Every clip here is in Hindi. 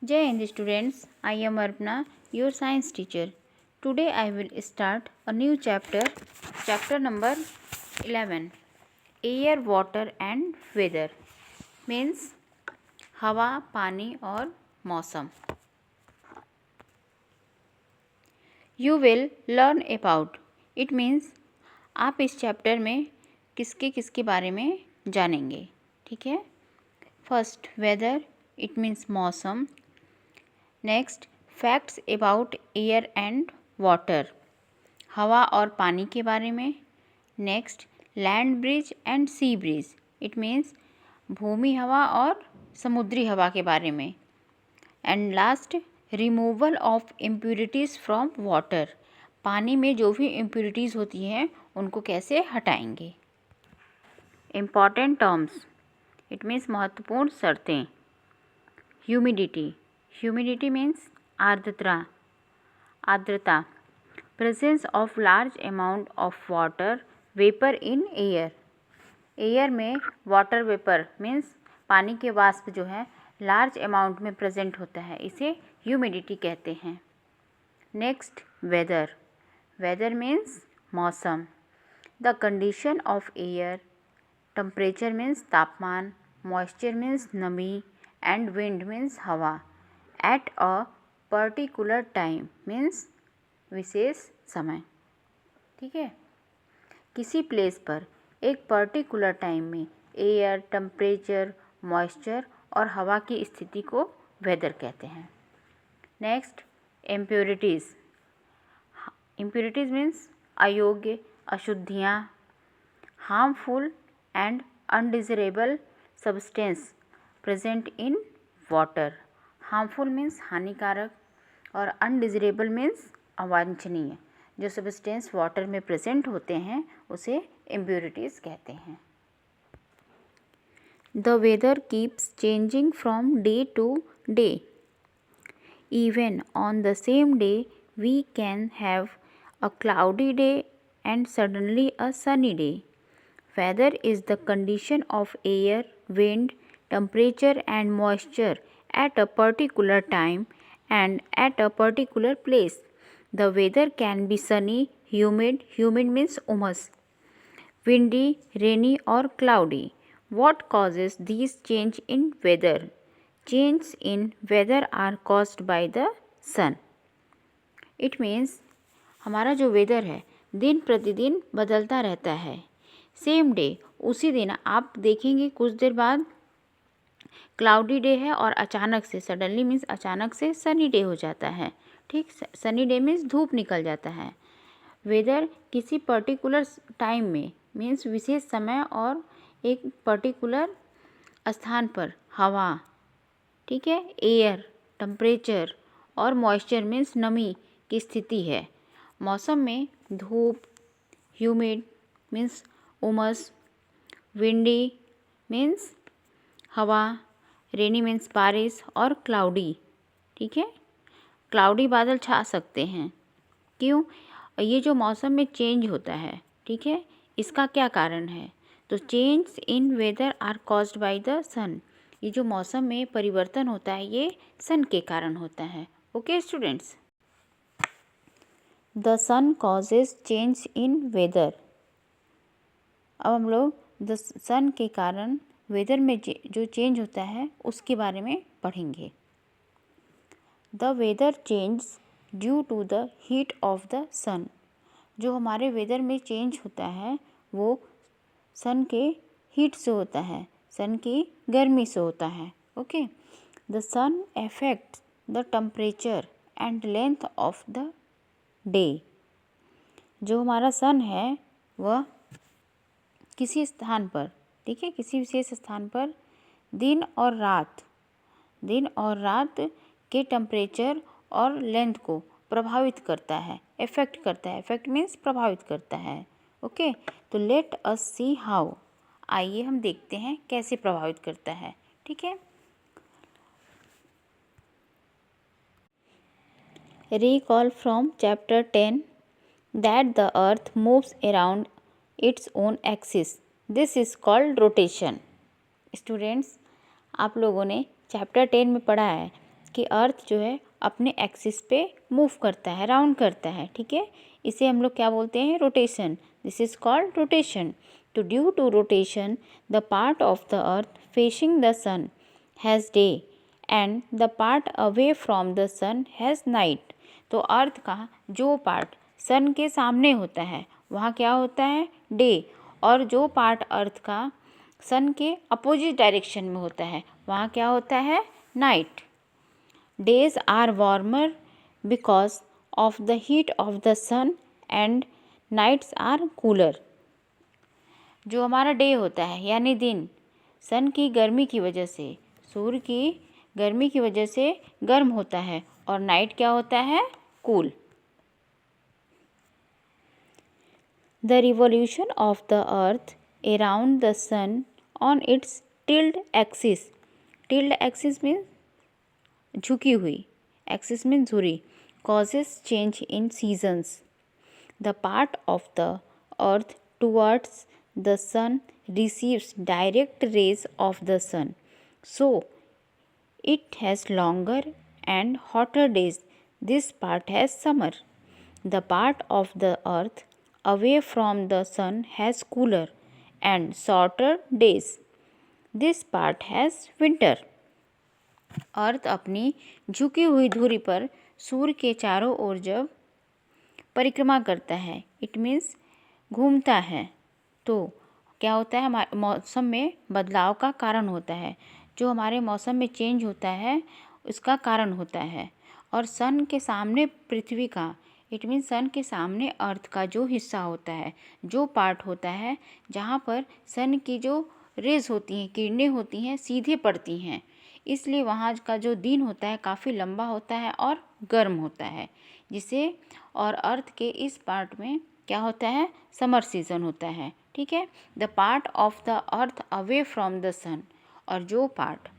Jai Hind students, I am Arpana, your science teacher. Today I will start a new chapter, chapter number 11. Air, water and weather means हवा, पानी और मौसम. You will learn about. It means आप इस चैप्टर में किसके बारे में जानेंगे. ठीक है. फर्स्ट वेदर, इट मीन्स मौसम. Next facts about air and water, हवा और पानी के बारे में. Next land breeze and sea breeze, it means भूमि हवा और समुद्री हवा के बारे में. And last removal of impurities from water, पानी में जो भी इम्प्यूरिटीज़ होती हैं उनको कैसे हटाएंगे. इम्पॉर्टेंट टर्म्स, इट मीन्स महत्वपूर्ण शर्तें. ह्यूमिडिटी, ह्यूमिडिटी मीन्स आर्द्रता. Presence of large amount of water vapour in air, air में वाटर वेपर मीन्स पानी के वाष्प जो है लार्ज अमाउंट में प्रेजेंट होता है, इसे ह्यूमिडिटी कहते हैं. नेक्स्ट वेदर, वेदर मीन्स मौसम. The condition of air, temperature means तापमान, मॉइस्चर मीन्स नमी एंड विंड मीन्स हवा. At a particular time means विशेष समय. ठीक है. किसी प्लेस पर एक पर्टिकुलर टाइम में एयर, टेम्परेचर, मॉइस्चर और हवा की स्थिति को वेदर कहते हैं. नेक्स्ट इम्प्योरिटीज़, इम्प्योरिटीज़ मीन्स अयोग्य, अशुद्धियाँ. Harmful and undesirable substance present in water, harmful means हानिकारक और अनडिज़रेबल मीन्स अवांछनीय. जो सब्सटेंस वाटर में प्रेजेंट होते हैं उसे इम्प्योरिटीज़ कहते हैं. The weather keeps changing from day to day. Even on the same day, we can have a cloudy day and suddenly a sunny day. Weather is the condition of air, wind, temperature and moisture at a particular time and at a particular place. The weather can be sunny, humid, humid means humus, windy, rainy or cloudy. What causes these change in weather? Changes in weather are caused by the sun. It means हमारा जो वेदर है दिन प्रतिदिन बदलता रहता है. सेम डे, उसी दिन आप देखेंगे कुछ देर बाद क्लाउडी डे है और अचानक से सडनली मीन्स अचानक से सनी डे हो जाता है. ठीक, सनी डे मीन्स धूप निकल जाता है. वेदर किसी पर्टिकुलर टाइम में मीन्स विशेष समय और एक पर्टिकुलर स्थान पर हवा, ठीक है, एयर, टेम्परेचर और मॉइस्चर मीन्स नमी की स्थिति है. मौसम में धूप, ह्यूमिड मीन्स उमस, विंडी मीन्स हवा, रेनी मीन्स बारिश और क्लाउडी. ठीक है, क्लाउडी बादल छा सकते हैं. क्यों? ये जो मौसम में चेंज होता है, ठीक है, इसका क्या कारण है? तो change in weather are caused by the sun. ये जो मौसम में परिवर्तन होता है ये सन के कारण होता है. Okay students. The sun causes change in weather. अब हम लोग द सन के कारण वेदर में जो चेंज होता है उसके बारे में पढ़ेंगे. The weather change due to the heat of the sun. जो हमारे वेदर में चेंज होता है वो सन के हीट से होता है, सन की गर्मी से होता है. Okay. The sun affects the temperature and length of the day. जो हमारा सन है वह किसी स्थान पर, ठीक है, किसी विशेष स्थान पर दिन और रात के टेम्परेचर और लेंथ को प्रभावित करता है, इफेक्ट करता है. इफेक्ट मीन्स प्रभावित करता है. ओके. तो लेट अस सी हाउ. आइए हम देखते हैं कैसे प्रभावित करता है. ठीक है. Recall from chapter 10 that the earth moves around its own axis. This is called rotation. Students, आप लोगों ने चैप्टर 10 में पढ़ा है कि अर्थ जो है अपने एक्सिस पे मूव करता है, राउंड करता है, ठीक है। इसे हम लोग क्या बोलते हैं, rotation. This is called rotation. तो due to rotation the part of the earth facing the sun has day and the part away from the sun has night. तो अर्थ का जो पार्ट सन के सामने होता है वहाँ क्या होता है, डे, और जो पार्ट अर्थ का सन के अपोजिट डायरेक्शन में होता है वहाँ क्या होता है, night. Days are warmer because of the heat of the sun and nights are cooler. जो हमारा डे होता है यानी दिन, सन की गर्मी की वजह से, सूर्य की गर्मी की वजह से गर्म होता है, और नाइट क्या होता है, cool. The revolution of the earth around the sun on its tilde axis. Tilde axis means झुकी हुई, axis means धुरी, causes change in seasons. The part of the earth towards the sun receives direct rays of the sun, so it has longer and hotter days. This part has summer. The part of the earth away from the sun has cooler and shorter days. This part has winter. अर्थ अपनी झुकी हुई धुरी पर सूर्य के चारों ओर जब परिक्रमा करता है, इट मीन्स घूमता है, तो क्या होता है, हमारे मौसम में बदलाव का कारण होता है। जो हमारे मौसम में चेंज होता है उसका कारण होता है। और सन के सामने पृथ्वी का, इट मीन्स सन के सामने अर्थ का जो हिस्सा होता है, जो पार्ट होता है जहाँ पर सन की जो रेज होती हैं, किरणें होती हैं, सीधे पड़ती हैं, इसलिए वहाँ का जो दिन होता है काफ़ी लंबा होता है और गर्म होता है, जिसे और अर्थ के इस पार्ट में क्या होता है, समर सीजन होता है, ठीक है। The part of the earth away from the sun, और जो पार्ट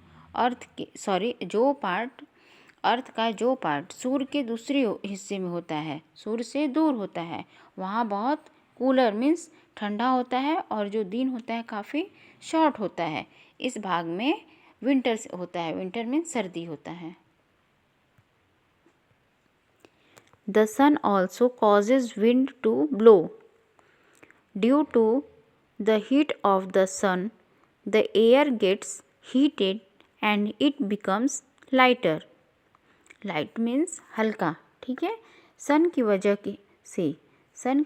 अर्थ का जो पार्ट सूर्य के दूसरे हिस्से में होता है, सूर्य से दूर होता है, वहाँ बहुत कूलर मीन्स ठंडा होता है, और जो दिन होता है काफ़ी शॉर्ट होता है। इस भाग में विंटर होता है, विंटर मीन्स सर्दी होता है। The sun also causes wind to blow. Due to the heat of the sun the air gets heated and it becomes lighter. Light means हल्का, ठीक है। सन की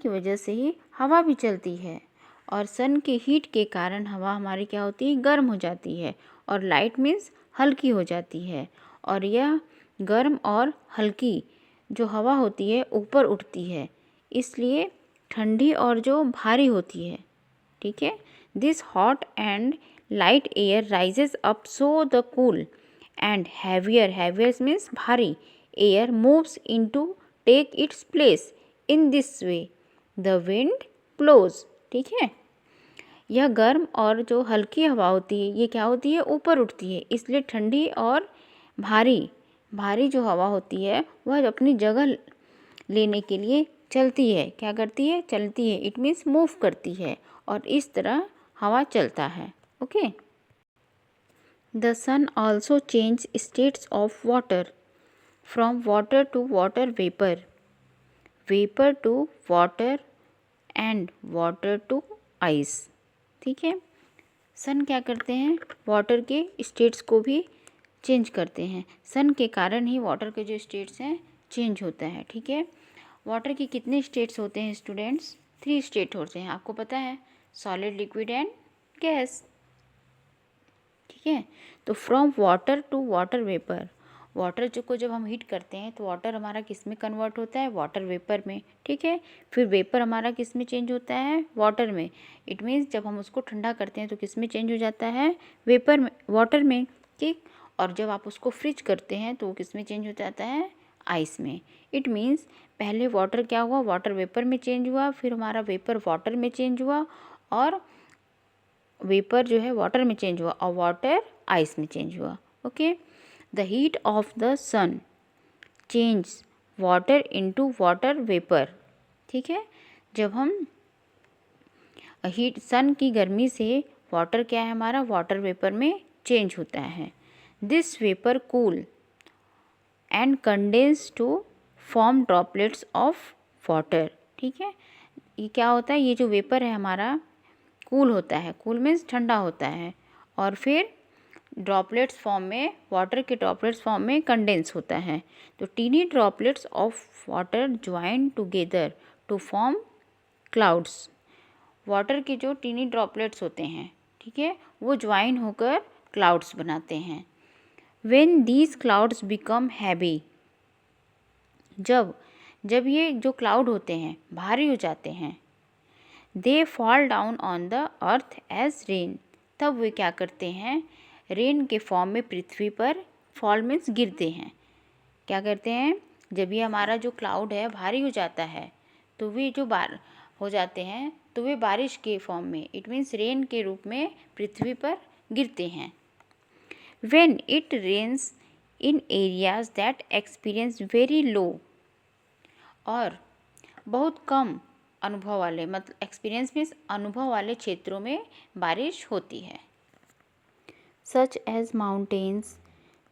वजह से ही हवा भी चलती है, और सन के हीट के कारण हवा हमारी क्या होती है, गर्म हो जाती है, और लाइट मीन्स हल्की हो जाती है। और यह गर्म और हल्की जो हवा होती है ऊपर उठती है, इसलिए ठंडी और जो भारी होती है, ठीक है। This hot and light air rises up so the cool and heavier means भारी air moves into take its place. In this way the wind blows, ठीक है। यह गर्म और जो हल्की हवा होती है ये क्या होती है, ऊपर उठती है, इसलिए ठंडी और भारी जो हवा होती है वह अपनी जगह लेने के लिए चलती है, क्या करती है, चलती है, इट मीन्स मूव करती है, और इस तरह हवा चलता है, okay. The sun also changes states of water from water to water vapor, vapor to water and water to ice, ठीक है। सन क्या करते हैं, वाटर के स्टेट्स को भी चेंज करते हैं। सन के कारण ही वाटर के जो स्टेट्स हैं चेंज होता है, ठीक है। वाटर के कितने स्टेट्स होते हैं स्टूडेंट्स, 3 स्टेट होते हैं, आपको पता है, सॉलिड, लिक्विड एंड गैस, ठीक है। तो from water to water vapour, water जो को जब हम हीट करते हैं तो वाटर हमारा किस में कन्वर्ट होता है, वाटर वेपर में, ठीक है। फिर वेपर हमारा किस में चेंज होता है, वाटर में। इट मीन्स जब हम उसको ठंडा करते हैं तो किस में चेंज हो जाता है, वेपर में, वाटर में, ठीक। और जब आप उसको फ्रिज करते हैं तो वो किस में चेंज हो जाता है, आइस में। इट मीन्स पहले वाटर क्या हुआ, वाटर वेपर में चेंज हुआ, फिर हमारा वेपर वाटर में चेंज हुआ, और वेपर जो है वाटर में चेंज हुआ, और वाटर आइस में चेंज हुआ, okay. The heat of the sun change water into water vapour, ठीक है। जब हम सन की गर्मी से वाटर क्या है हमारा, वाटर वेपर में चेंज होता है। This vapour cool and condense to form droplets of water. ठीक है, ये क्या होता है, ये जो वेपर है हमारा कूल होता है, कूल मीन्स ठंडा होता है, और फिर ड्रॉपलेट्स फॉर्म में, वाटर के ड्रॉपलेट्स फॉर्म में कंडेंस होता है। तो tiny droplets of water join together to form clouds. Water के जो टीनी ड्रॉपलेट्स होते हैं, ठीक है, वो ज्वाइन होकर क्लाउड्स बनाते हैं। When these clouds become heavy, जब ये जो क्लाउड होते हैं भारी हो जाते हैं, they fall down on the earth as rain, तब वे क्या करते हैं, रेन के फॉर्म में पृथ्वी पर, फॉल मीन्स गिरते हैं। क्या करते हैं, जब ये हमारा जो क्लाउड है भारी हो जाता है तो वे जो हो जाते हैं तो वे बारिश के फॉर्म में, इट मीन्स रेन के रूप में पृथ्वी पर गिरते हैं। When it rains in areas that experience very low, और बहुत कम अनुभव वाले, मतलब एक्सपीरियंस मीन्स अनुभव वाले क्षेत्रों में बारिश होती है। Such as mountains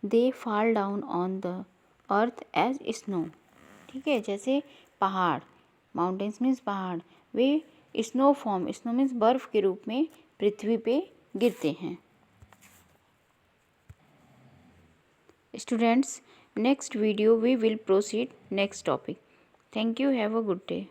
they fall down on the earth as snow. ठीक है, जैसे पहाड़, माउंटेन्स मीन्स पहाड़, वे स्नो फॉर्म, स्नो मीन्स बर्फ़ के रूप में पृथ्वी पे गिरते हैं। Students, next video we will proceed next topic. Thank you, have a good day.